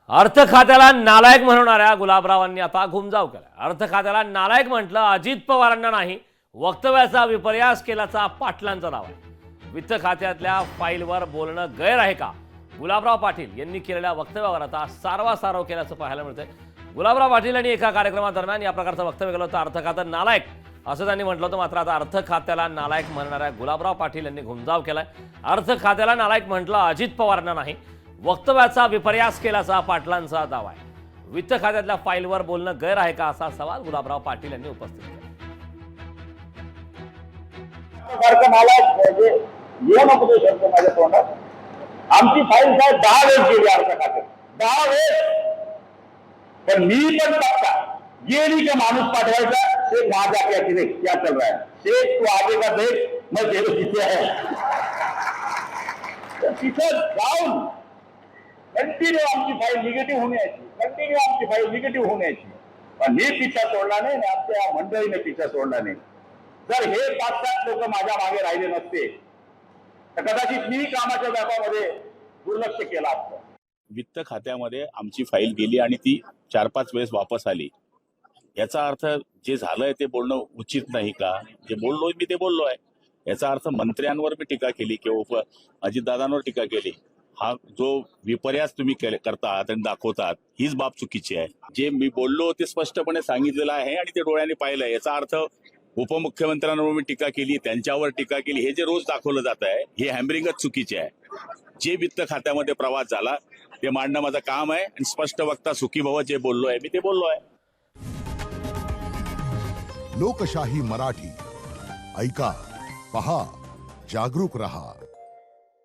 अर्थ खात्याला नालायक म्हणणाऱ्या गुलाबरावांनी आता घुमजाव केला। अर्थ खात्याला नालायक म्हटलं अजित पवारांना नाही, वक्तव्याचा विपर्यास केल्याचा पाटलांचा दावा आहे। वित्त खात्यातल्या फाईलवर बोलणं गैर आहे का? गुलाबराव पाटील यांनी केलेल्या वक्तव्यावर आता सारवासारव केल्याचं पाहायला मिळतंय। गुलाबराव पाटील यांनी एका कार्यक्रमादरम्यान या प्रकारचं वक्तव्य केलं होतं। अर्थ खातं नालायक असं त्यांनी म्हटलं होतं। मात्र आता अर्थ खात्याला नालायक म्हणणाऱ्या गुलाबराव पाटील यांनी घुमजाव केलाय। अर्थ खात्याला नालायक म्हटलं अजित पवारांना नाही, वक्तव्याचा विपर्यास केल्याचा पाटलांचा दावा आहे। वित्त खात्यातल्या फाईलवर बोलणं गैर आहे का असा सवाल गुलाबराव पाटील यांनी उपस्थित केला। माझ्या तोंडात आमची फाईल काय 10 वेळेस गेली अर्थ खात्यात, 10 वेळेस। पण मी पण पक्का गेली का माणूस पाठवायचा, शेख वहां जाके अकेले क्या चल रहा है, शेख तू आगे का देख, मैं तेरे पीछे है। तिथे जाऊन कंटिन्यू आमची फाईल निगेटिव्ह होण्याची, कंटिन्यू आमची फाईल निगेटिव्ह होण्याची। पण मी पिछा सोडला नाही, आमच्या मंडळीने पिछा सोडला नाही। जर हे 5-7 लोक माझ्या मागे राहिले नसते तर कदाचित मी कामाच्या व्यापामध्ये दुर्लक्ष केलं असतं। वित्त खात्यामध्ये आमची फाईल गेली आणि ती 4-5 वेळेस वापस आली, याचा अर्थ जे झालंय ते बोलणं उचित नाही का? जे बोललोय मी ते बोललोय। याचा अर्थ मंत्र्यांवर मी टीका केली किंवा अजितदादांवर टीका केली, हा जो विपर्यास तुम्ही करतात आणि दाखवतात हीच बाब चुकीची आहे। जे मी बोललो ते स्पष्टपणे सांगितलेलं आहे आणि ते डोळ्यांनी पाहिलंय। याचा अर्थ उपमुख्यमंत्र्यांवर मी टीका केली, त्यांच्यावर टीका केली, हे जे रोज दाखवलं जात आहे हे हॅमरिंगच चुकीचे आहे। जे वित्त खात्यामध्ये प्रवास झाला ते मांडणं माझं काम आहे आणि स्पष्ट वक्ता सुखी भव जे बोललोय मी ते बोललोय। लोकशाही मराठी ऐका, पहा, जागरूक रहा।